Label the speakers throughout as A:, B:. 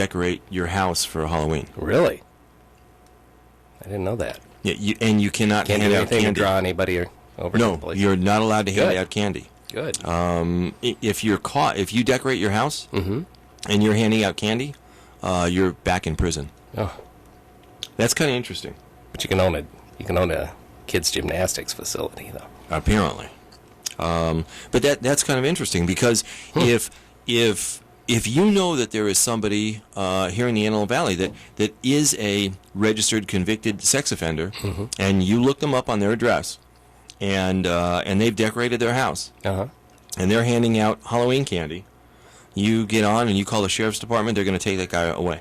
A: decorate your house for Halloween.
B: Really? I didn't know that.
A: Yeah, you cannot
B: Can't
A: hand
B: do
A: out
B: anything
A: candy.
B: to draw anybody over to the
A: No,
B: place.
A: you're not allowed to hand
B: Good.
A: out candy.
B: Good.
A: If you're caught, if you decorate your house
B: Mm-hmm.
A: and you're handing out candy, you're back in prison.
B: Oh,
A: That's kind of interesting.
B: but you can own a kids' gymnastics facility, though.
A: Apparently. But that's kind of interesting because if you know that there is somebody here in the Antelope Valley that is a registered convicted sex offender,
B: Mm-hmm.
A: and you look them up on their address, and they've decorated their house,
B: Uh-huh.
A: and they're handing out Halloween candy, you get on and you call the sheriff's department, they're going to take that guy away.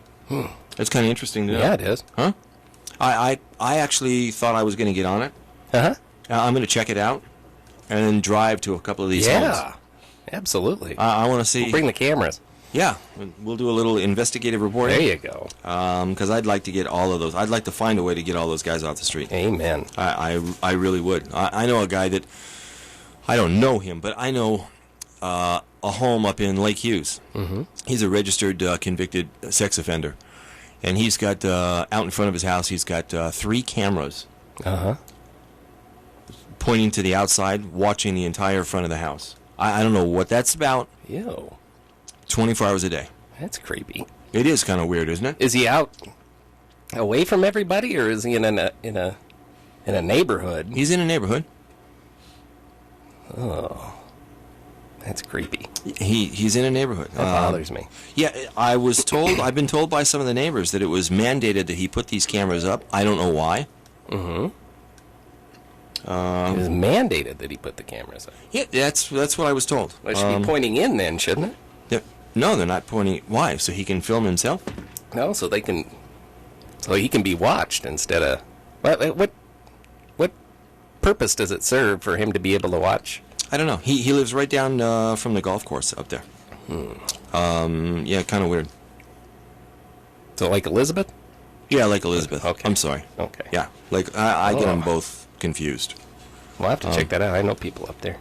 A: That's kind of interesting to know.
B: Yeah, it is.
A: Huh? I actually thought I was going to get on it.
B: Uh-huh.
A: I'm going to check it out and then drive to a couple of these homes.
B: Yeah, absolutely.
A: I want to see.
B: We'll bring the cameras.
A: Yeah, we'll do a little investigative reporting.
B: There you go.
A: Because I'd like to get all of those. I'd like to find a way to get all those guys off the street.
B: Amen.
A: I really would. I know a guy that, I don't know him, but I know a home up in Lake Hughes.
B: Mm-hmm.
A: He's a registered convicted sex offender. And he's got, out in front of his house, he's got 3 cameras
B: Uh-huh.
A: pointing to the outside, watching the entire front of the house. I don't know what that's about.
B: Ew.
A: 24 hours a day.
B: That's creepy.
A: It is kind of weird, isn't it?
B: Is he out away from everybody, or is he in a neighborhood?
A: He's in a neighborhood.
B: Oh, that's creepy.
A: He's in a neighborhood.
B: That bothers me.
A: Yeah, I've been told by some of the neighbors that it was mandated that he put these cameras up. I don't know why.
B: Mm-hmm. It was mandated that he put the cameras up.
A: Yeah, that's what I was told.
B: Well, it should be pointing in then, shouldn't it?
A: No, they're not pointing. Why? So he can film himself?
B: No, so he can be watched instead of what purpose does it serve for him to be able to watch?
A: I don't know. He lives right down from the golf course up there. Yeah, kind of weird.
B: So like Elizabeth?
A: Yeah, like Elizabeth.
B: Okay.
A: I'm sorry.
B: Okay.
A: Yeah, like I get them both confused.
B: We'll have to check that out. I know people up there.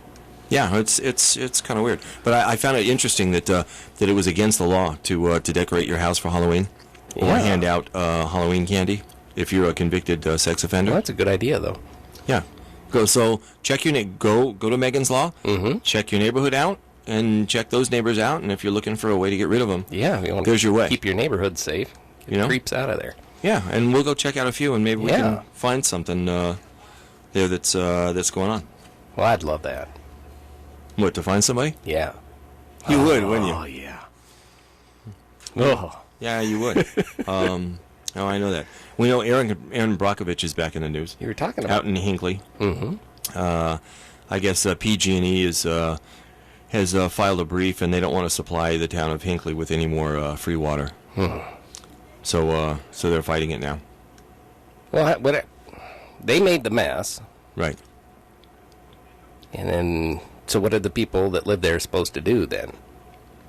A: Yeah, it's kind of weird. But I found it interesting that it was against the law to decorate your house for Halloween or
B: Yeah.
A: hand out Halloween candy if you're a convicted sex offender.
B: Well, that's a good idea, though.
A: Yeah. So check your go to Megan's Law.
B: Mm-hmm.
A: Check your neighborhood out and check those neighbors out. And if you're looking for a way to get rid of them,
B: Yeah, you want
A: There's
B: to
A: your way.
B: keep your neighborhood safe. Get
A: You know?
B: creeps out of there.
A: yeah, and we'll go check out a few and maybe we
B: Yeah.
A: can find something there that's going on.
B: Well, I'd love that.
A: What, to find somebody?
B: Yeah.
A: You would, wouldn't you?
B: Oh yeah. Oh.
A: Yeah, you would. Oh, I know that. We know Aaron Brockovich is back in the news.
B: You were talking about.
A: Out in Hinckley.
B: Mm-hmm.
A: I guess PG&E has filed a brief, and they don't want to supply the town of Hinckley with any more free water. So they're fighting it now.
B: Well, they made the mess,
A: Right.
B: and then so what are the people that live there supposed to do then?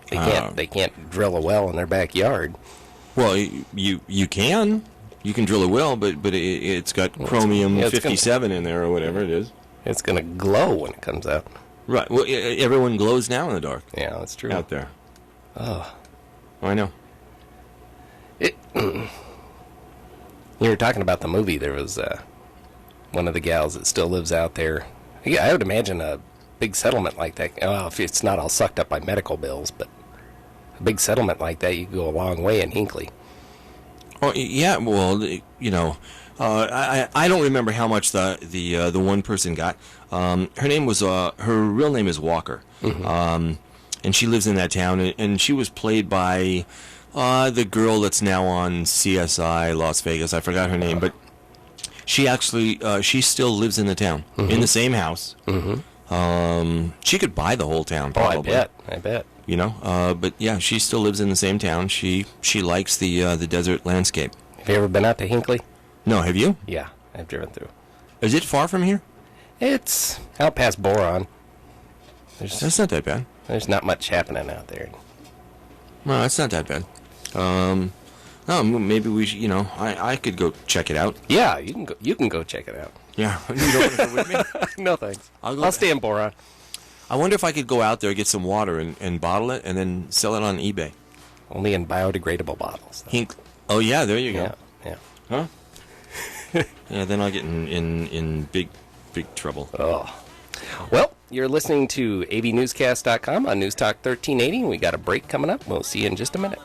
B: They can't drill a well in their backyard.
A: Well, you can drill a well, but it's got chromium
B: it's
A: 57 in there or whatever it is.
B: It's gonna glow when it comes out.
A: Right. Well, everyone glows now in the dark
B: Yeah, that's true.
A: out there.
B: Oh.
A: I know.
B: You were talking about the movie. There was one of the gals that still lives out there. Yeah, I would imagine a big settlement like that. Well, if it's not all sucked up by medical bills, but a big settlement like that, you could go a long way in Hinckley.
A: Oh yeah. Well, I don't remember how much the one person got. Her real name is Walker, and she lives in that town, and she was played by the girl that's now on CSI Las Vegas. I forgot her name, but she actually she still lives in the town in the same house. She could buy the whole town. Probably.
B: Oh, I bet.
A: You know, but yeah, she still lives in the same town. She likes the desert landscape.
B: Have you ever been out to Hinckley?
A: No, have you?
B: Yeah, I've driven through.
A: Is it far from here?
B: It's out past Boron.
A: That's not that bad.
B: There's not much happening out there.
A: No, it's not that bad. No, maybe we should, I could go check it out.
B: Yeah, you can go check it out.
A: Yeah, you don't want to go with me?
B: No thanks.
A: I'll
B: stay in Boron.
A: I wonder if I could go out there, get some water, and bottle it, and then sell it on eBay.
B: Only in biodegradable bottles.
A: Oh, yeah, there you go.
B: Yeah, yeah.
A: Huh? Yeah, then I'll get in big trouble.
B: Oh. Well, you're listening to avnewscast.com on News Talk 1380, and we got a break coming up. We'll see you in just a minute.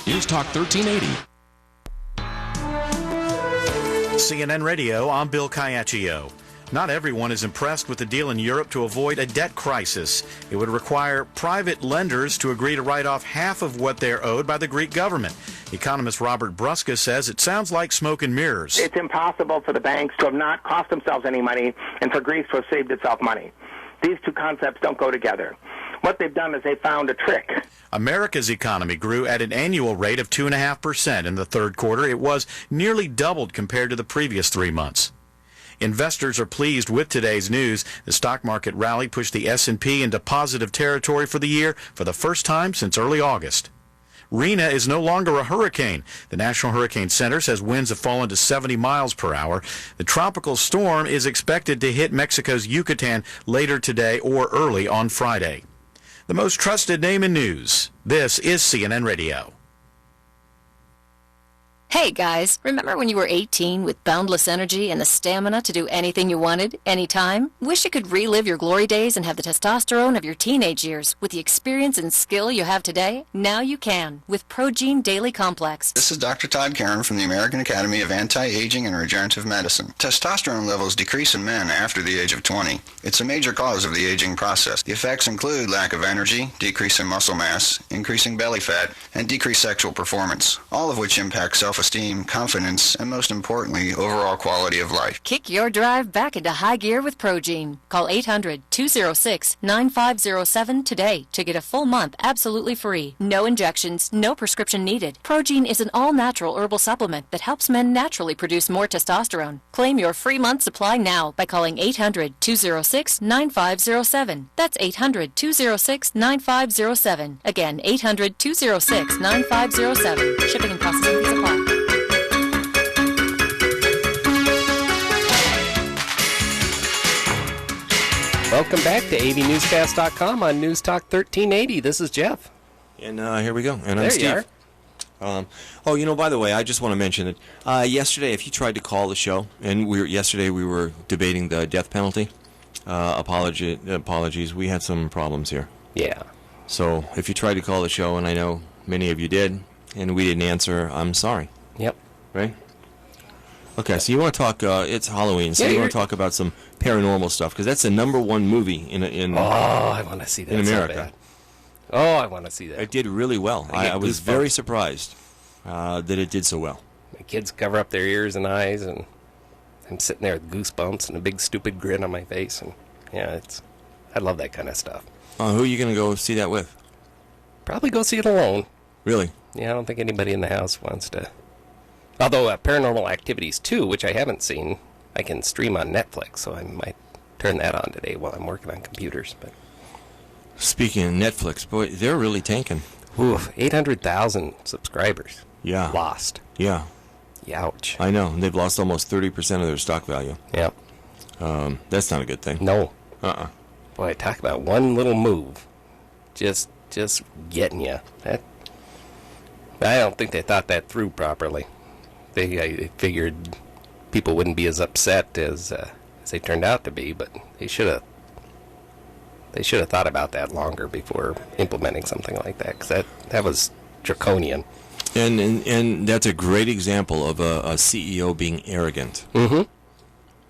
C: News Talk 1380.
D: CNN Radio, I'm Bill Caiaccio. Not everyone is impressed with the deal in Europe to avoid a debt crisis. It would require private lenders to agree to write off half of what they're owed by the Greek government. Economist Robert Brusca says it sounds like smoke and mirrors.
E: It's impossible for the banks to have not cost themselves any money and for Greece to have saved itself money. These two concepts don't go together. What they've done is they found a trick.
D: America's economy grew at an annual rate of 2.5% in the third quarter. It was nearly doubled compared to the previous 3 months. Investors are pleased with today's news. The stock market rally pushed the S&P into positive territory for the year for the first time since early August. Rina is no longer a hurricane. The National Hurricane Center says winds have fallen to 70 miles per hour. The tropical storm is expected to hit Mexico's Yucatan later today or early on Friday. The most trusted name in news. This is CNN Radio.
F: Hey guys, remember when you were 18 with boundless energy and the stamina to do anything you wanted, anytime? Wish you could relive your glory days and have the testosterone of your teenage years with the experience and skill you have today? Now you can with Progene Daily Complex.
G: This is Dr. Todd Karen from the American Academy of Anti-Aging and Regenerative Medicine. Testosterone levels decrease in men after the age of 20. It's a major cause of the aging process. The effects include lack of energy, decrease in muscle mass, increasing belly fat, and decreased sexual performance, all of which impact self-esteem, confidence, and most importantly, overall quality of life.
F: Kick your drive back into high gear with Progene. Call 800-206-9507 today to get a full month absolutely free. No injections, no prescription needed. Progene is an all-natural herbal supplement that helps men naturally produce more testosterone. Claim your free month supply now by calling 800-206-9507. That's 800-206-9507. Again, 800-206-9507. Shipping and processing fees apply.
B: Welcome back to avnewscast.com on News Talk 1380. This is Jeff.
A: And here we go. And I'm
B: There
A: Steve.
B: you
A: are. By the way, I just want to mention that yesterday, if you tried to call the show, and yesterday we were debating the death penalty. Apologies, we had some problems here.
B: Yeah.
A: So if you tried to call the show, and I know many of you did, and we didn't answer, I'm sorry.
B: Yep.
A: Right? Okay, so you want to talk, it's Halloween, so you want to talk about some paranormal stuff, because that's the #1 movie in
B: I want to see that
A: in
B: so
A: America.
B: bad. Oh, I want to see that.
A: It did really well. I was very surprised that it did so well.
B: My kids cover up their ears and eyes, and I'm sitting there with goosebumps and a big stupid grin on my face, and yeah, I love that kind of stuff.
A: Who are you going to go see that with?
B: Probably go see it alone.
A: Really?
B: Yeah, I don't think anybody in the house wants to. Although Paranormal Activities 2, which I haven't seen, I can stream on Netflix, so I might turn that on today while I'm working on computers. But
A: speaking of Netflix, boy, they're really tanking.
B: oof, 800,000 subscribers.
A: Yeah.
B: Lost.
A: Yeah.
B: Ouch.
A: I know. They've lost almost 30% of their stock value.
B: Yep.
A: That's not a good thing.
B: No.
A: Uh-uh.
B: Boy, talk about one little move. Just getting you. I don't think they thought that through properly. They figured people wouldn't be as upset as they turned out to be, but they should have thought about that longer before implementing something like that, because that was draconian.
A: And that's a great example of a CEO being arrogant.
B: Mm-hmm.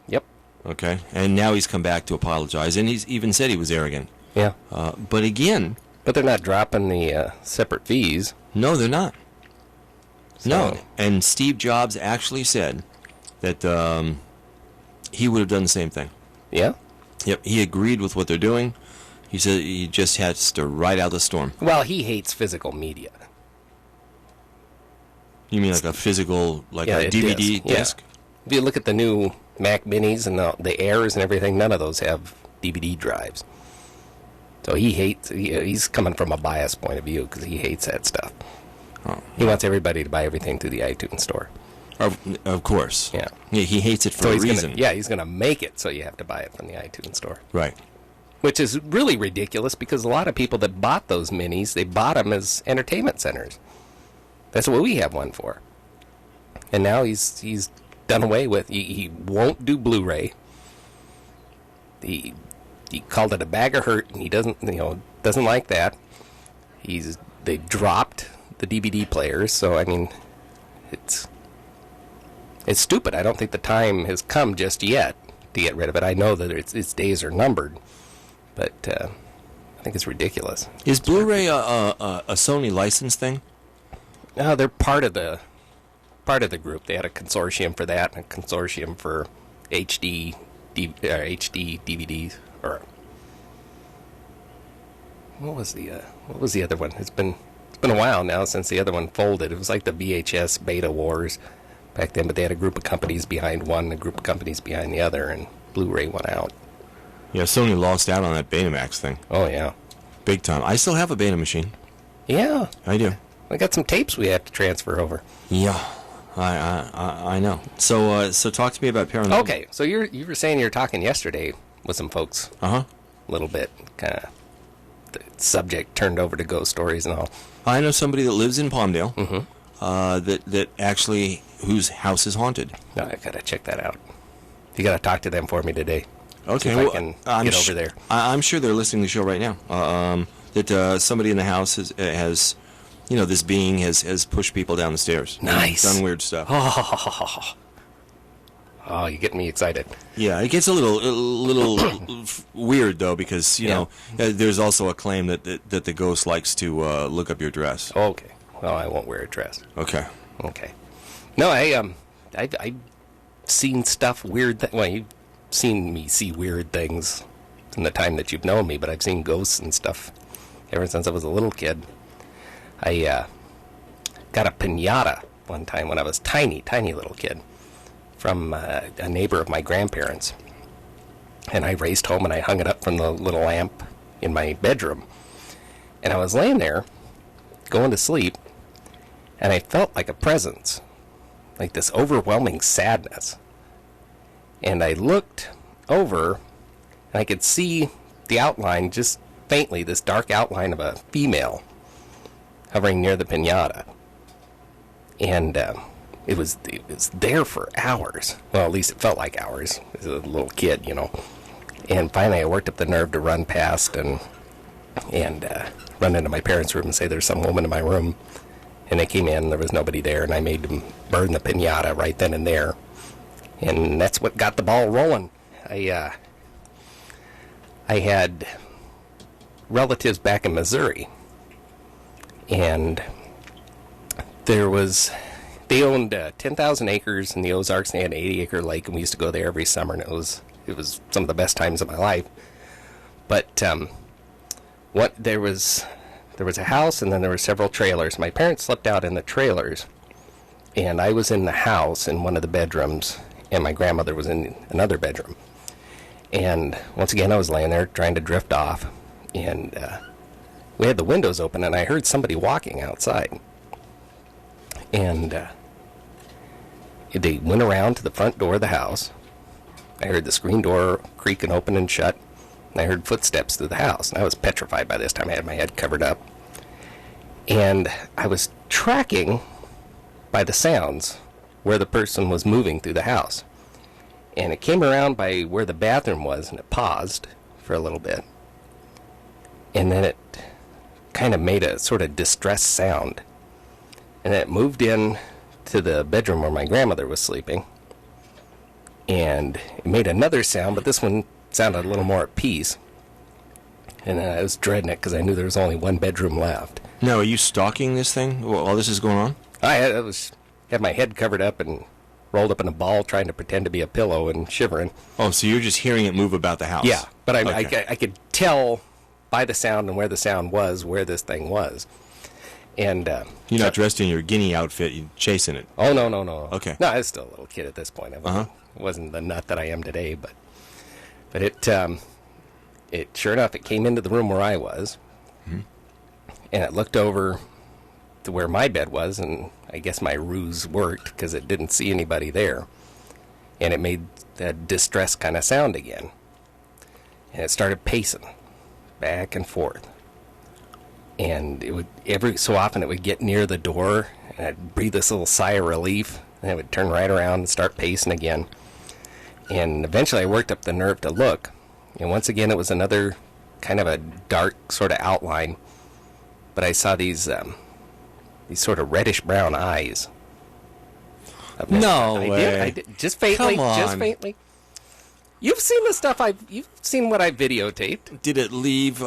B: Yep.
A: Okay? And now he's come back to apologize, and he's even said he was arrogant.
B: Yeah.
A: But again...
B: But they're not dropping the separate fees.
A: No, they're not.
B: So.
A: No. And Steve Jobs actually said that he would have done the same thing.
B: Yeah?
A: Yep. He agreed with what they're doing. He said he just has to ride out the storm.
B: Well, he hates physical media.
A: You mean like a physical, a
B: DVD
A: DVD disc?
B: Yeah. If you look at the new Mac Minis and the Airs and everything, none of those have DVD drives. So he hates, he's coming from a biased point of view because he hates that stuff.
A: Oh.
B: He wants everybody to buy everything through the iTunes store.
A: Of course.
B: Yeah.
A: He hates it for a reason.
B: He's going to make it so you have to buy it from the iTunes store.
A: Right.
B: which is really ridiculous because a lot of people that bought those minis, they bought them as entertainment centers. That's what we have one for. And now he's done away with. He won't do Blu-ray. He called it a bag of hurt, and he doesn't like that. They dropped the DVD players, so I mean, it's stupid. I don't think the time has come just yet to get rid of it. I know that its days are numbered, but I think it's ridiculous.
A: Is Blu-ray a Sony license thing?
B: No, they're part of the group. They had a consortium for that, and a consortium for HD DVDs, or what was the other one? It's been a while now since the other one folded. It was like the VHS Beta Wars back then, but they had a group of companies behind one, and a group of companies behind the other, and Blu-ray went out.
A: Yeah, Sony lost out on that Betamax thing.
B: Oh yeah,
A: big time. I still have a Beta machine.
B: Yeah,
A: I do.
B: I got some tapes we have to transfer over.
A: Yeah, I know. So talk to me about paranormal.
B: Okay, so you were saying you were talking yesterday with some folks. A little bit, kind of. The subject turned over to ghost stories and all.
A: I know somebody that lives in Palmdale. That actually whose house is haunted.
B: No, I gotta check that out. You gotta talk to them for me today.
A: Okay,
B: well, I can get over there.
A: I'm sure they're listening to the show right now. That somebody in the house has this being has pushed people down the stairs.
B: Nice.
A: Done weird stuff.
B: Oh, you get me excited.
A: Yeah, it gets a little weird though, because there's also a claim that the ghost likes to look up your dress.
B: Okay. Well, I won't wear a dress.
A: Okay.
B: No, I've seen stuff weird. Well, you've seen me see weird things in the time that you've known me, but I've seen ghosts and stuff ever since I was a little kid. I got a piñata one time when I was tiny little kid from a neighbor of my grandparents. And I raced home and I hung it up from the little lamp in my bedroom. And I was laying there, going to sleep, and I felt like a presence, like this overwhelming sadness. And I looked over, and I could see the outline, just faintly, this dark outline of a female hovering near the piñata. And it was there for hours. Well, at least it felt like hours as a little kid, And finally I worked up the nerve to run past and run into my parents' room and say there's some woman in my room. And they came in, and there was nobody there, and I made them burn the piñata right then and there. And that's what got the ball rolling. I had relatives back in Missouri, and they owned 10,000 acres in the Ozarks, and they had an 80-acre lake, and we used to go there every summer, and it was some of the best times of my life. But there was a house, and then there were several trailers. My parents slept out in the trailers, and I was in the house in one of the bedrooms, and my grandmother was in another bedroom. And once again, I was laying there trying to drift off, and we had the windows open, and I heard somebody walking outside. And they went around to the front door of the house. I heard the screen door creaking open and shut, and I heard footsteps through the house. And I was petrified by this time. I had my head covered up. And I was tracking by the sounds where the person was moving through the house. And it came around by where the bathroom was, and it paused for a little bit. And then it kind of made a sort of distressed sound. And then it moved in to the bedroom where my grandmother was sleeping. And it made another sound, but this one sounded a little more at peace. And I was dreading it because I knew there was only one bedroom left.
A: Now, are you stalking this thing while this is going on?
B: I had my head covered up and rolled up in a ball trying to pretend to be a pillow and shivering.
A: Oh, so you're just hearing it move about the house?
B: Yeah, but
A: Okay.
B: I could tell by the sound and where the sound was where this thing was. And
A: you're not dressed in your guinea outfit, you're chasing it.
B: Oh, no.
A: Okay.
B: No, I was still a little kid at this point. I wasn't the nut that I am today, but it sure enough, it came into the room where I was, and it looked over to where my bed was, and I guess my ruse worked because it didn't see anybody there, and it made that distress kind of sound again. and it started pacing back and forth. And it would, every so often, it would get near the door, and I'd breathe this little sigh of relief, and it would turn right around and start pacing again. And eventually I worked up the nerve to look, and once again it was another kind of a dark sort of outline, but I saw these sort of reddish-brown eyes.
A: No way.
B: I did. Just faintly.
A: Come on.
B: Just faintly. You've seen the stuff you've seen what I videotaped.
A: Did it leave,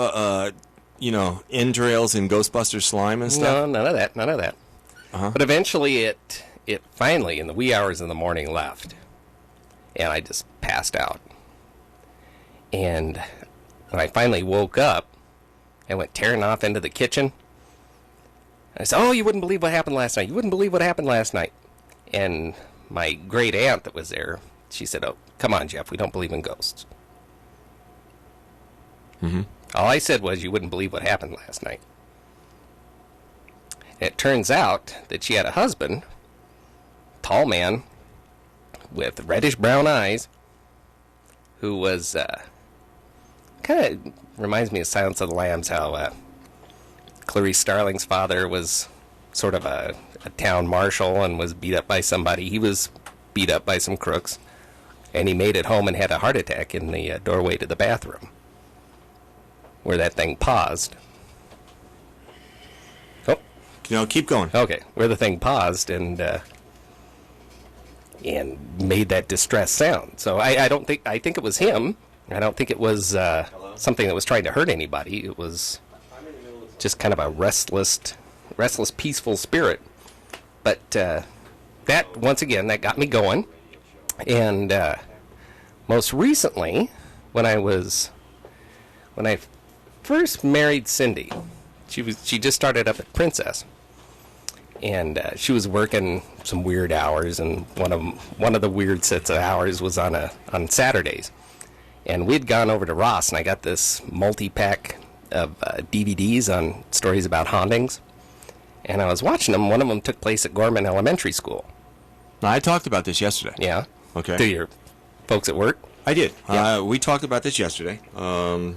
A: entrails and Ghostbuster slime and stuff?
B: No, none of that. None of that.
A: Uh-huh.
B: But eventually it finally, in the wee hours of the morning, left. And I just passed out. And when I finally woke up, I went tearing off into the kitchen. I said, "Oh, you wouldn't believe what happened last night. You wouldn't believe what happened last night." And my great aunt that was there, she said, "Oh, come on, Jeff, we don't believe in ghosts."
A: Mm-hmm.
B: All I said was, "You wouldn't believe what happened last night." It turns out that she had a husband, tall man, with reddish-brown eyes, who was, kind of reminds me of Silence of the Lambs, how Clarice Starling's father was sort of a town marshal and was beat up by somebody. He was beat up by some crooks, and he made it home and had a heart attack in the doorway to the bathroom, where that thing paused. Oh.
A: Keep going.
B: Okay, where the thing paused and made that distressed sound. So I think it was him. I don't think it was something that was trying to hurt anybody. It was just kind of a restless, peaceful spirit. But that, once again, that got me going. And most recently, when I first married Cindy, she just started up at Princess. And she was working some weird hours, and one of the weird sets of hours was on Saturdays. And we'd gone over to Ross, and I got this multi-pack of DVDs on stories about hauntings. And I was watching them. One of them took place at Gorman Elementary School.
A: Now, I talked about this yesterday.
B: Yeah.
A: Okay.
B: To your folks at work?
A: I did.
B: Yeah.
A: We talked about this yesterday. And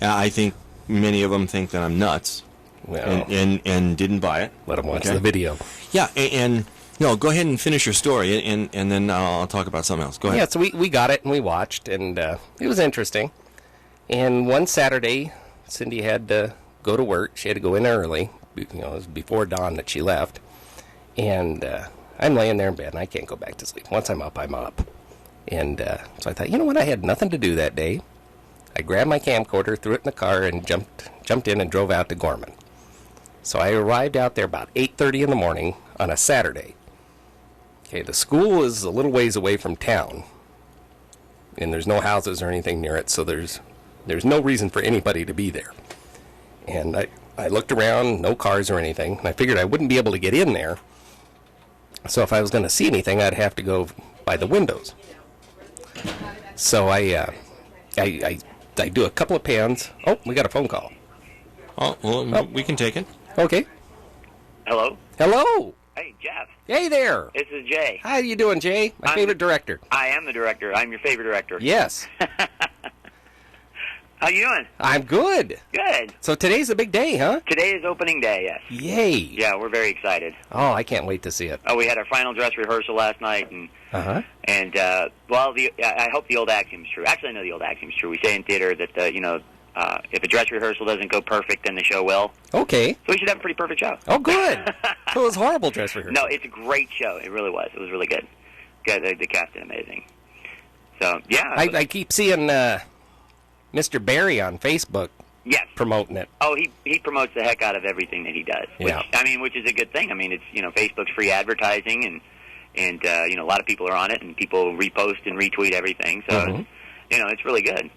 A: I think many of them think that I'm nuts.
B: Well,
A: and didn't buy it.
B: let them watch the video.
A: Yeah, and no, go ahead and finish your story, and then I'll talk about something else. Go ahead.
B: Yeah, so we got it, and we watched, and it was interesting. And one Saturday, Cindy had to go to work. She had to go in early. It was before dawn that she left. And I'm laying there in bed, and I can't go back to sleep. Once I'm up, I'm up. And so I thought, you know what? I had nothing to do that day. I grabbed my camcorder, threw it in the car, and jumped in and drove out to Gorman. So I arrived out there about 8:30 in the morning on a Saturday. Okay, the school is a little ways away from town, and there's no houses or anything near it, so there's no reason for anybody to be there. And I looked around, no cars or anything, and I figured I wouldn't be able to get in there. So if I was going to see anything, I'd have to go by the windows. So I do a couple of pans. Oh, we got a phone call.
A: Oh, well, we can take it.
B: Okay.
H: Hello?
B: Hello.
H: Hey, Jeff.
B: Hey there.
H: This is Jay.
B: How you doing, Jay? My favorite director.
H: I am the director. I'm your favorite director.
B: Yes.
H: How you doing?
B: I'm good.
H: Good.
B: So today's a big day, huh?
H: Today is opening day, yes.
B: Yay.
H: Yeah, we're very excited.
B: Oh, I can't wait to see it.
H: Oh, we had our final dress rehearsal last night, and I hope the old axiom's true. Actually, I know the old axiom's true. We say in theater that if a dress rehearsal doesn't go perfect, then the show will.
B: Okay.
H: So we should have a pretty perfect show.
B: Oh, good. So it was horrible dress rehearsal.
H: No, it's a great show. It really was. It was really good. The cast did amazing. So yeah.
B: I keep seeing Mr. Barry on Facebook.
H: Yes.
B: Promoting it.
H: Oh, he promotes the heck out of everything that he does.
B: Yeah.
H: Which is a good thing. I mean, it's Facebook's free advertising, and a lot of people are on it, and people repost and retweet everything. So it's really good.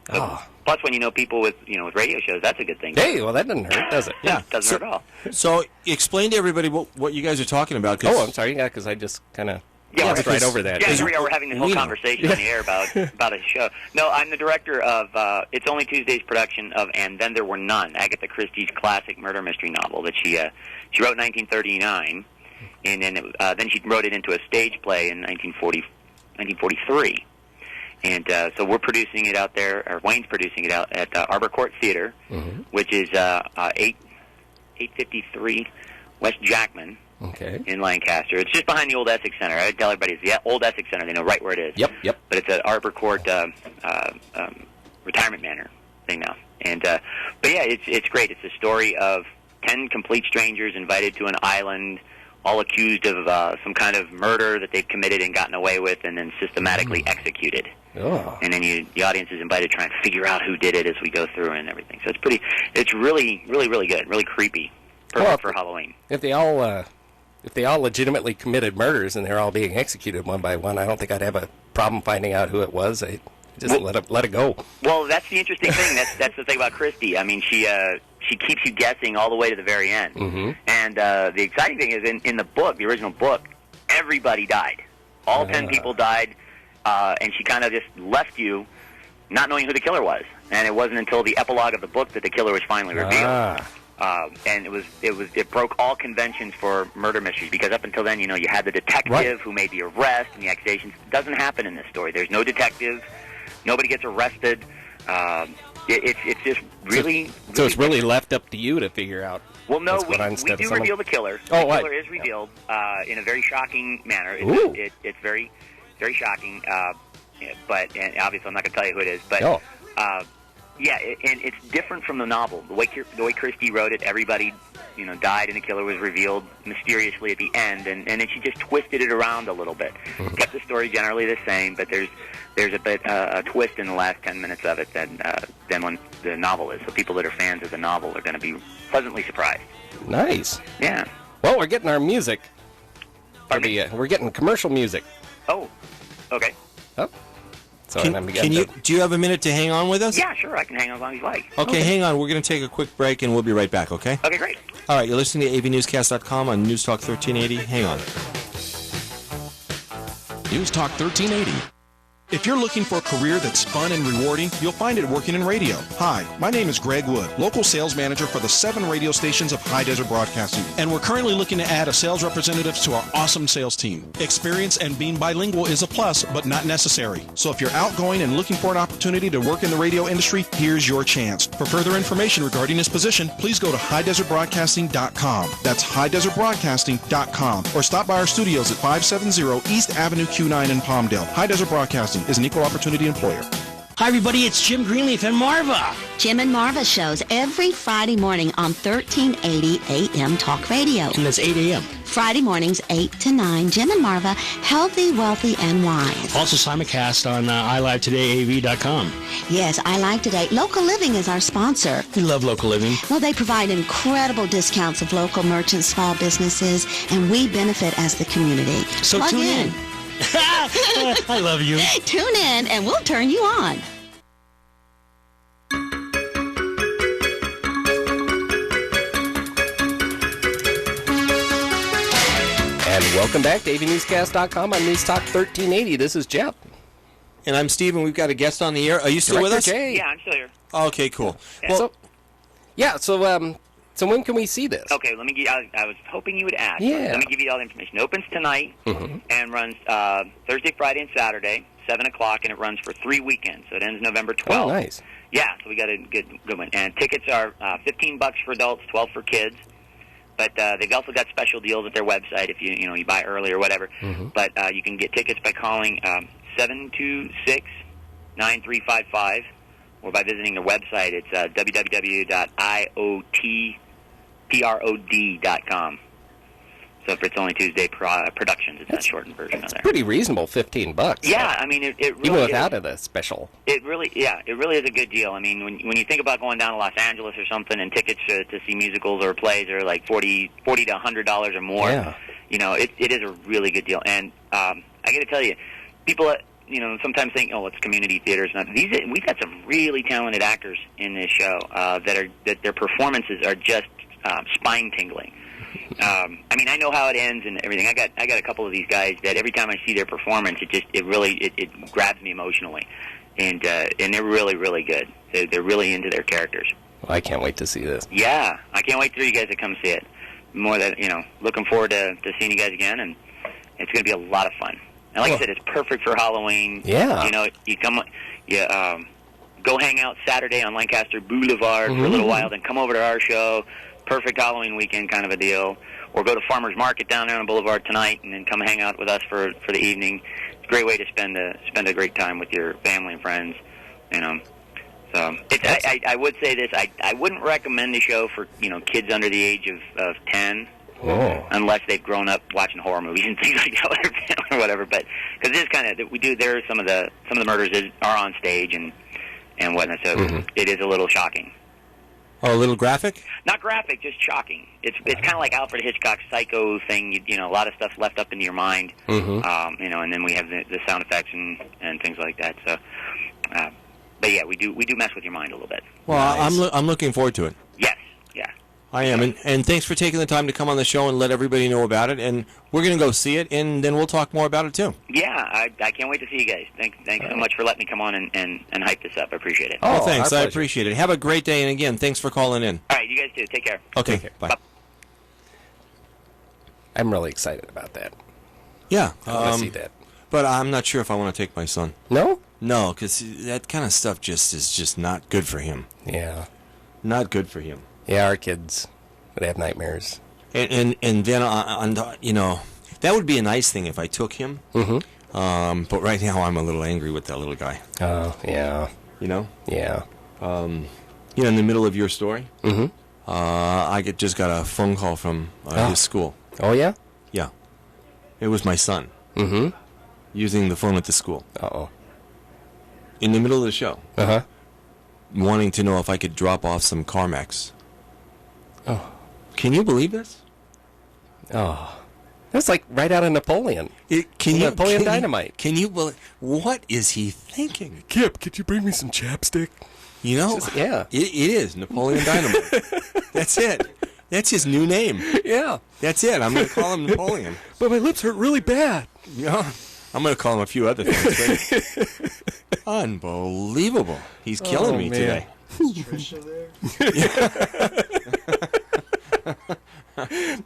H: So, plus, when you know people with radio shows, that's a good thing.
B: Hey, well, that doesn't hurt, does it?
H: Yeah, it doesn't hurt at all.
A: So explain to everybody what you guys are talking about.
B: Oh, I'm sorry. Yeah, because I just kind of
H: Yeah,
B: Just right over that.
H: Yeah, we're having this whole conversation on the air about a show. No, I'm the director of It's Only Tuesday's production of And Then There Were None, Agatha Christie's classic murder mystery novel that she wrote in 1939, and then she wrote it into a stage play in 1943. And so we're producing it out there, or Wayne's producing it out at Arbor Court Theater, which is 853 West Jackman in Lancaster. It's just behind the old Essex Center. I tell everybody it's the old Essex Center. They know right where it is.
B: Yep.
H: But it's an Arbor Court retirement manor thing now. And but yeah, it's great. It's a story of 10 complete strangers invited to an island, all accused of some kind of murder that they've committed and gotten away with, and then systematically executed.
B: Oh.
H: And then the audience is invited to try and figure out who did it as we go through and everything. So it's really, really, really good, really creepy, perfect for Halloween.
B: If they all legitimately committed murders and they're all being executed one by one, I don't think I'd have a problem finding out who it was. I just let it go.
H: Well, that's the interesting thing. That's the thing about Christie. I mean, she keeps you guessing all the way to the very end. And the exciting thing is in the book, the original book, everybody died. All 10 people died, and she kind of just left you not knowing who the killer was. And it wasn't until the epilogue of the book that the killer was finally revealed. And it broke all conventions for murder mysteries, because up until then, you had the detective who made the arrest and the accusations. It doesn't happen in this story. There's no detective. Nobody gets arrested. It's just really...
B: So it's really left up to you to figure out.
H: Well, no, we do reveal the killer. The killer is revealed in a very shocking manner. It's very, very shocking. But and obviously, I'm not going to tell you who it is. But yeah, and it's different from the novel. The way Christie wrote it, everybody died, and the killer was revealed mysteriously at the end. And then she just twisted it around a little bit. Kept the story generally the same, but there's a bit a twist in the last 10 minutes of it than when the novel is. So people that are fans of the novel are going to be pleasantly surprised.
B: Nice.
H: Yeah.
B: Well, we're getting our music. We're getting commercial music.
H: Oh. Okay.
B: Oh. So
A: do you have a minute to hang on with us?
H: Yeah, sure. I can hang on as long as you like.
A: Okay, hang on. We're going to take a quick break, and we'll be right back, okay?
H: Okay, great.
A: All right, you're listening to avnewscast.com on News Talk 1380. Hang on.
C: News Talk 1380.
I: If you're looking for a career that's fun and rewarding, you'll find it working in radio. Hi, my name is Greg Wood, local sales manager for the 7 radio stations of High Desert Broadcasting, and we're currently looking to add a sales representative to our awesome sales team. Experience and being bilingual is a plus, but not necessary. So if you're outgoing and looking for an opportunity to work in the radio industry, here's your chance. For further information regarding this position, please go to highdesertbroadcasting.com. That's highdesertbroadcasting.com, or stop by our studios at 570 East Avenue Q9 in Palmdale. High Desert Broadcasting is an equal opportunity employer.
J: Hi, everybody. It's Jim Greenleaf and Marva.
K: Jim and Marva shows every Friday morning on 1380 AM Talk Radio.
J: And that's 8 a.m.
K: Friday mornings, 8 to 9. Jim and Marva, healthy, wealthy, and wise.
J: Also simulcast on iLiveTodayAV.com.
K: Yes, I Live Today. Local Living is our sponsor.
J: We love Local Living.
K: Well, they provide incredible discounts of local merchants, small businesses, and we benefit as the community.
J: So
K: Plug
J: tune in. I love you.
K: Tune in and we'll turn you on.
B: And welcome back to AVNewscast.com on News Talk 1380. This is Jeff.
A: And I'm Steve, and we've got a guest on the air. Are you still with us?
B: Jay.
H: Yeah, I'm still here.
A: Okay, cool.
H: Yeah.
A: Well,
B: So when can we see this?
H: Okay, let me give. I was hoping you would ask.
B: Yeah.
H: Let me give you all the information. It opens tonight and runs Thursday, Friday, and Saturday, 7 o'clock, and it runs for 3 weekends. So it ends November 12th.
B: Oh, nice.
H: Yeah, so we got a good one. And tickets are $15 for adults, $12 for kids. But they've also got special deals at their website if you buy early or whatever. But you can get tickets by calling 726-9355 or by visiting their website. It's www.iotprod.com. So if it's only Tuesday Productions, it's a shortened version of that.
B: Pretty reasonable, $15.
H: Yeah, I mean, it really
B: even without a special.
H: It really is a good deal. I mean, when you think about going down to Los Angeles or something, and tickets to see musicals or plays are like $40 to $100 or more.
B: Yeah.
H: It is a really good deal. And I got to tell you, people sometimes think, oh, it's community theaters. We've got some really talented actors in this show that their performances are just spine tingling. I mean, I know how it ends and everything. I got a couple of these guys that every time I see their performance, it really grabs me emotionally, and they're really, really good. They're really into their characters.
B: Well, I can't wait to see this.
H: Yeah, I can't wait for you guys to come see it. Looking forward to seeing you guys again, and it's going to be a lot of fun. And like I said, it's perfect for Halloween.
B: Yeah.
H: You know, you come, go hang out Saturday on Lancaster Boulevard for a little while, then come over to our show. Perfect Halloween weekend kind of a deal. Or go to Farmers Market down there on Boulevard tonight, and then come hang out with us for the evening. It's a great way to spend a great time with your family and friends. You know, so I would say this: I wouldn't recommend the show for kids under the age of 10. Unless they've grown up watching horror movies and things like that, or whatever. But because it is kind of there are some of the murders are on stage and whatnot, so it is a little shocking.
A: Oh, a little graphic?
H: Not graphic, just shocking. It's kind of like Alfred Hitchcock's Psycho thing. You know, a lot of stuff left up into your mind. And then we have the sound effects and things like that. So, but yeah, we do mess with your mind a little bit.
A: Well, nice. I'm looking forward to it.
H: Yes. Yeah.
A: I am, and thanks for taking the time to come on the show and let everybody know about it. And we're going to go see it, and then we'll talk more about it too.
H: Yeah, I can't wait to see you guys. Thanks so much for letting me come on and hype this up. I appreciate it.
A: Oh, thanks. I appreciate it. Have a great day, and again, thanks for calling in.
H: All right, you guys too. Take care.
A: Okay,
B: Take care.
A: Bye.
B: I'm really excited about that.
A: Yeah,
B: I want to see that.
A: But I'm not sure if I want to take my son.
B: No?
A: No, because that kind of stuff is just not good for him.
B: Yeah.
A: Not good for him.
B: Yeah, our kids would have nightmares.
A: And then that would be a nice thing if I took him. But right now I'm a little angry with that little guy.
B: Oh, yeah.
A: You know?
B: Yeah.
A: In the middle of your story, I just got a phone call from his school.
B: Oh, yeah?
A: Yeah. It was my son. Using the phone at the school.
B: Uh-oh.
A: In the middle of the show.
B: Uh-huh.
A: Wanting to know if I could drop off some Carmex.
B: Oh.
A: Can you believe this?
B: Oh. That's like right out of Napoleon. Napoleon Dynamite.
A: Can you believe? What is he thinking?
B: Kip, could you bring me some chapstick?
A: You know?
B: Yeah.
A: It is Napoleon Dynamite. That's it. That's his new name.
B: Yeah.
A: That's it. I'm going to call him Napoleon.
B: But my lips hurt really bad.
A: Yeah. I'm going to call him a few other things. Unbelievable. He's killing me today.
L: Trisha there?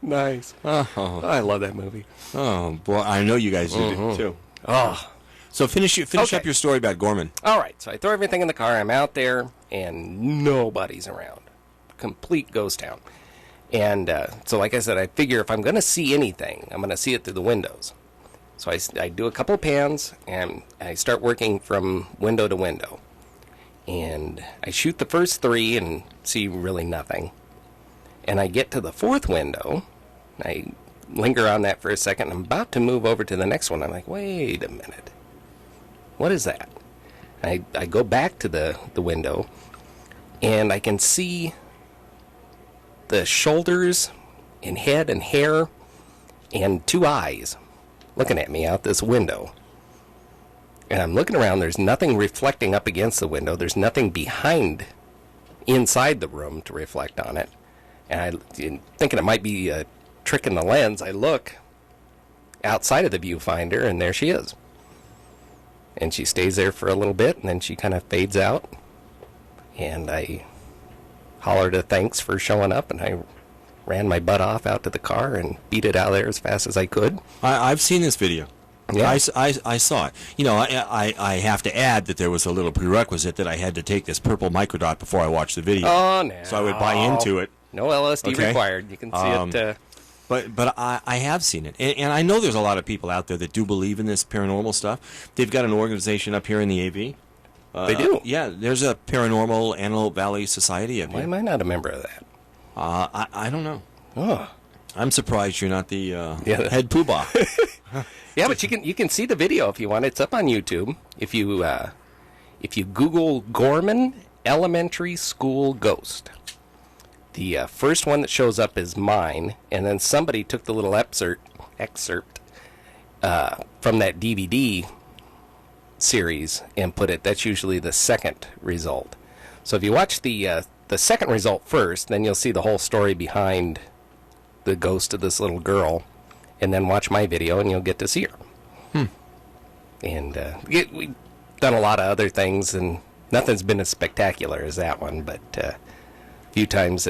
B: Nice. Oh, I love that movie.
A: Oh, boy. I know you guys do too.
B: Oh.
A: So finish up your story about Gorman.
B: All right. So I throw everything in the car. I'm out there, and nobody's around. Complete ghost town. And so, like I said, I figure if I'm going to see anything, I'm going to see it through the windows. So I do a couple of pans, and I start working from window to window. And I shoot the first three and see really nothing. And I get to the fourth window. I linger on that for a second. I'm about to move over to the next one. I'm like, wait a minute. What is that? I go back to the window, and I can see the shoulders and head and hair and two eyes looking at me out this window. And I'm looking around. There's nothing reflecting up against the window. There's nothing inside the room to reflect on it. And thinking it might be a trick in the lens, I look outside of the viewfinder, and there she is. And she stays there for a little bit, and then she kind of fades out. And I hollered a thanks for showing up, and I ran my butt off out to the car and beat it out of there as fast as I could.
A: I've seen this video.
B: Yeah.
A: I saw it. You know, I have to add that there was a little prerequisite that I had to take this purple microdot before I watched the video.
B: Oh, no.
A: So I would buy into it.
B: No LSD required. You can see it.
A: But I have seen it. And I know there's a lot of people out there that do believe in this paranormal stuff. They've got an organization up here in the AV.
B: They do?
A: Yeah, there's a Paranormal Antelope Valley Society up here.
B: Why am I not a member of that?
A: I don't know.
B: Oh.
A: I'm surprised you're not the head poobah.
B: Yeah, but you can see the video if you want. It's up on YouTube. If you Google Gorman Elementary School Ghost, the first one that shows up is mine, and then somebody took the little excerpt from that DVD series and put it. That's usually the second result. So if you watch the second result first, then you'll see the whole story behind the ghost of this little girl, and then watch my video and you'll get to see her. And we've done a lot of other things, and nothing's been as spectacular as that one, but a few times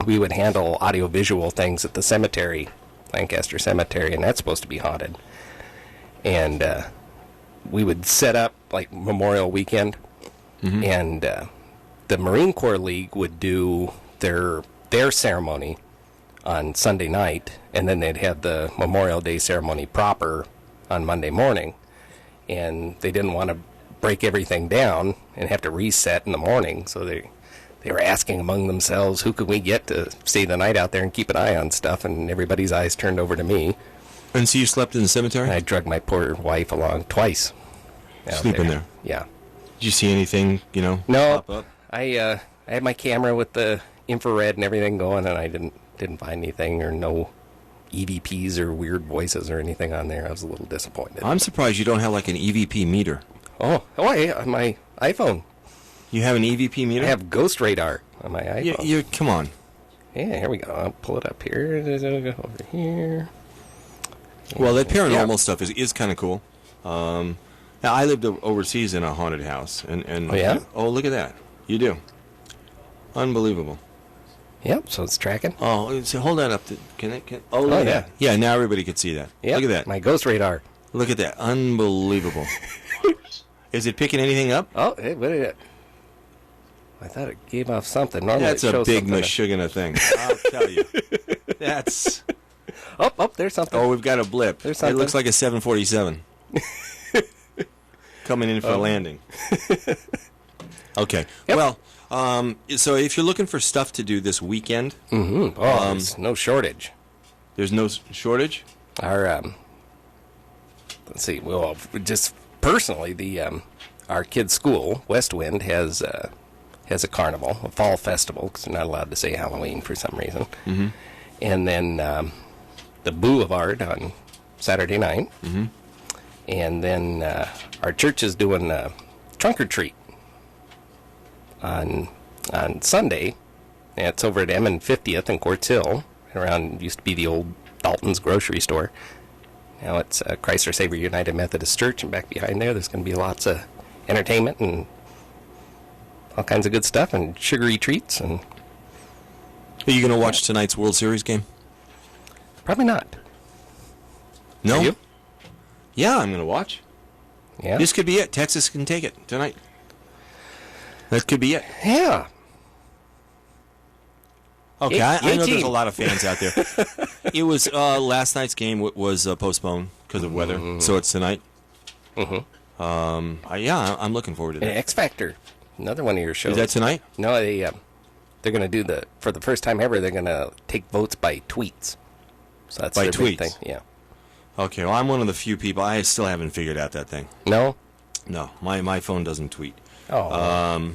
B: we would handle audiovisual things at the cemetery, Lancaster Cemetery, and that's supposed to be haunted. and we would set up like Memorial Weekend, and the Marine Corps League would do their ceremony on Sunday night, and then they'd have the Memorial Day ceremony proper on Monday morning, and they didn't want to break everything down and have to reset in the morning, so they were asking among themselves, who could we get to stay the night out there and keep an eye on stuff, and everybody's eyes turned over to me.
A: And so you slept in the cemetery?
B: And I dragged my poor wife along twice.
A: Sleeping there?
B: Yeah.
A: Did you see anything,
B: No.
A: pop up?
B: I had my camera with the infrared and everything going, and I didn't find anything or no EVPs or weird voices or anything on there. I was a little disappointed.
A: I'm surprised you don't have like an EVP meter.
B: Oh, on my iPhone.
A: You have an EVP meter?
B: I have Ghost Radar on my iPhone.
A: Come on.
B: Yeah, here we go. I'll pull it up here. Over here.
A: Well, that paranormal stuff is kind of cool. Now, I lived overseas in a haunted house. And
B: oh, yeah?
A: Oh, look at that. You do. Unbelievable.
B: Yep, so it's tracking.
A: Oh, so hold that up. Look at that. Yeah, now everybody can see that.
B: Yep,
A: look at that.
B: My Ghost Radar.
A: Look at that. Unbelievable. Is it picking anything up?
B: Oh, hey, what is it? I thought it gave off something. Normally
A: That's a big mashugana thing. I'll tell you. That's...
B: Oh, there's something.
A: Oh, we've got a blip.
B: There's something.
A: It looks like a 747. Coming in for landing. Okay.
B: Yep.
A: Well, so if you're looking for stuff to do this weekend...
B: there's no shortage.
A: There's no shortage?
B: Our, let's see, well, just personally, our kids' school, Westwind, has a carnival, a fall festival, because they're not allowed to say Halloween for some reason.
A: Mm-hmm.
B: And then the Boulevard on Saturday night.
A: Mm-hmm.
B: And then our church is doing a trunk or treat on Sunday. And it's over at M and 50th in Quartz Hill. Around used to be the old Dalton's grocery store. Now it's Christ Our Savior United Methodist Church, and back behind there's going to be lots of entertainment and all kinds of good stuff and sugary treats. And
A: are you going to watch tonight's World Series game?
B: Probably not.
A: No?
B: Are you?
A: Yeah, I'm going to watch.
B: Yeah.
A: This could be it. Texas can take it tonight. That could be it.
B: Yeah.
A: Okay, I know there's a lot of fans out there. It was last night's game was postponed because of weather, so it's tonight.
B: Mm-hmm.
A: I'm looking forward to that.
B: And X Factor, another one of your shows.
A: Is that tonight?
B: No, they're going to do for the first time ever, they're going to take votes by tweets. So that's
A: by
B: their
A: tweets?
B: big thing. Yeah.
A: Okay, well, I'm one of the few people. I still haven't figured out that thing.
B: No?
A: No, my phone doesn't tweet.
B: Oh.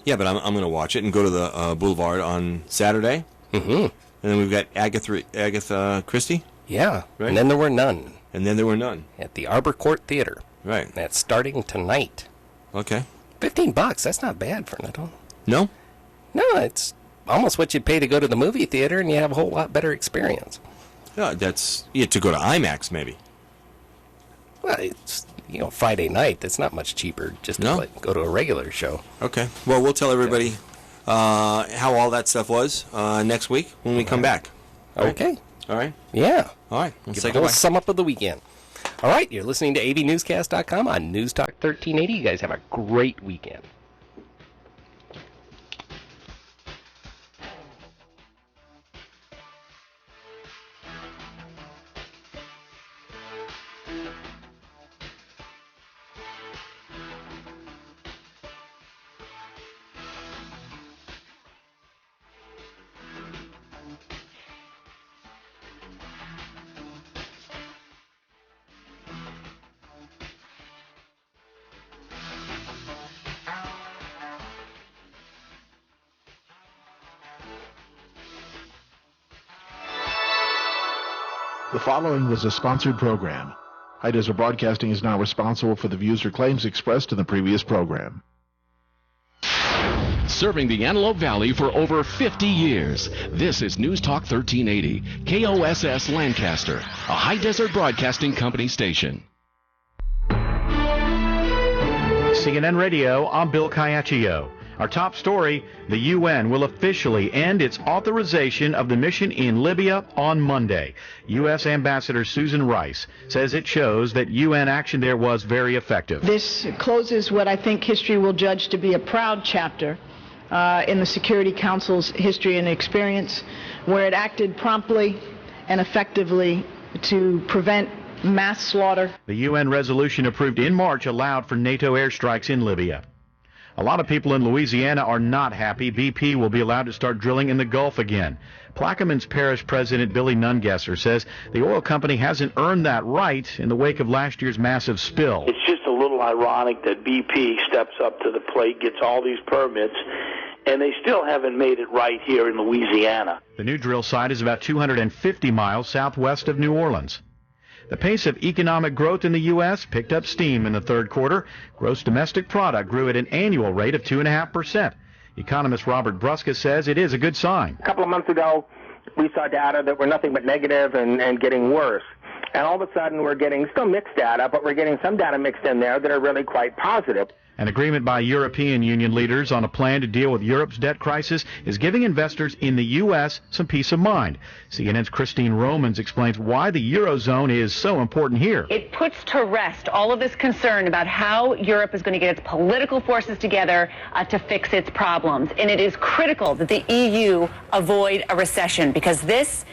A: Yeah, but I'm going to watch it and go to the Boulevard on Saturday.
B: Mm-hmm.
A: And then we've got Agatha Christie.
B: Yeah.
A: Right.
B: And then there were none.
A: At
B: the Arbor Court Theater.
A: Right.
B: That's starting tonight.
A: Okay.
B: $15. That's not bad for an adult.
A: No?
B: No, it's almost what you'd pay to go to the movie theater, and you have a whole lot better experience.
A: Yeah, that's to go to IMAX maybe.
B: Well, it's Friday night. That's not much cheaper just to go to a regular show.
A: Okay. Well, we'll tell everybody how all that stuff was next week when we come back.
B: Okay.
A: All right.
B: Yeah.
A: All right. Let's
B: Give
A: say
B: a whole
A: goodbye.
B: sum up of the weekend. All right. You're listening to avnewscast.com on News Talk 1380. You guys have a great weekend.
L: The following was a sponsored program. High Desert Broadcasting is not responsible for the views or claims expressed in the previous program.
C: Serving the Antelope Valley for over 50 years, this is News Talk 1380, KOSS Lancaster, a High Desert Broadcasting Company station.
M: CNN Radio, I'm Bill Caiaccio.
D: Our top story, the UN will officially end its authorization of the mission in Libya on Monday. U.S. Ambassador Susan Rice says it shows that UN action there was very effective.
M: This closes what I think history will judge to be a proud chapter in the Security Council's history and experience, where it acted promptly and effectively to prevent mass slaughter.
D: The UN resolution approved in March allowed for NATO airstrikes in Libya. A lot of people in Louisiana are not happy. BP will be allowed to start drilling in the Gulf again. Plaquemines Parish President Billy Nungesser says the oil company hasn't earned that right in the wake of last year's massive spill.
N: It's just a little ironic that BP steps up to the plate, gets all these permits, and they still haven't made it right here in Louisiana.
D: The new drill site is about 250 miles southwest of New Orleans. The pace of economic growth in the U.S. picked up steam in the third quarter. Gross domestic product grew at an annual rate of 2.5%. Economist Robert Bruska says it is a good sign.
E: A couple of months ago, we saw data that were nothing but negative and getting worse. And all of a sudden, we're getting still mixed data, but we're getting some data mixed in there that are really quite positive.
D: An agreement by European Union leaders on a plan to deal with Europe's debt crisis is giving investors in the U.S. some peace of mind. CNN's Christine Romans explains why the Eurozone is so important here.
O: It puts to rest all of this concern about how Europe is going to get its political forces together to fix its problems. And it is critical that the EU avoid a recession, because this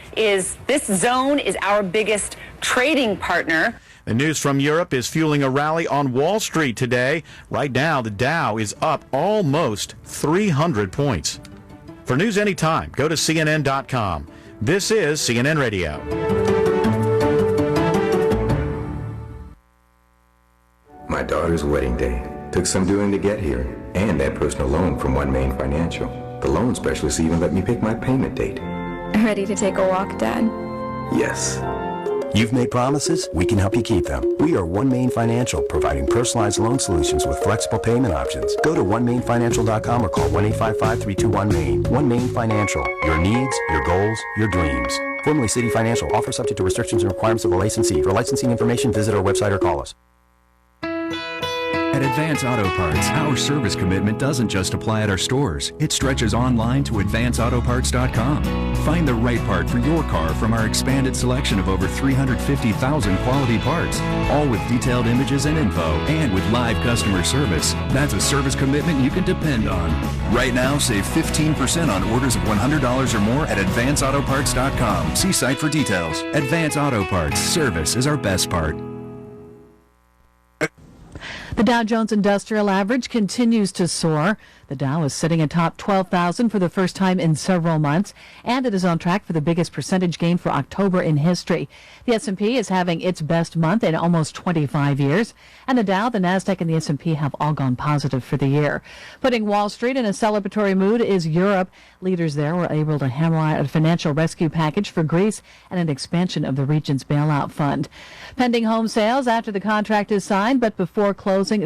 O: zone is our biggest trading partner.
D: The news from Europe is fueling a rally on Wall Street today. Right now, the Dow is up almost 300 points. For news anytime, go to CNN.com. This is CNN Radio.
P: My daughter's wedding day. Took some doing to get here, and that personal loan from One Main Financial. The loan specialist even let me pick my payment date.
Q: Ready to take a walk, Dad?
P: Yes.
R: You've made promises, we can help you keep them. We are One Main Financial, providing personalized loan solutions with flexible payment options. Go to onemainfinancial.com or call 1-855-321-MAIN. One Main Financial, your needs, your goals, your dreams. Formerly City Financial, offer subject to restrictions and requirements of the licensee. For licensing information, visit our website or call us.
S: At Advance Auto Parts, our service commitment doesn't just apply at our stores. It stretches online to advanceautoparts.com. Find the right part for your car from our expanded selection of over 350,000 quality parts, all with detailed images and info, and with live customer service. That's a service commitment you can depend on. Right now, save 15% on orders of $100 or more at advanceautoparts.com. See site for details. Advance Auto Parts. Service is our best part.
T: The Dow Jones Industrial Average continues to soar. The Dow is sitting atop 12,000 for the first time in several months, and it is on track for the biggest percentage gain for October in history. The S&P is having its best month in almost 25 years, and the Dow, the Nasdaq, and the S&P have all gone positive for the year. Putting Wall Street in a celebratory mood is Europe. Leaders there were able to hammer out a financial rescue package for Greece and an expansion of the region's bailout fund. Pending home sales after the contract is signed, but before closing,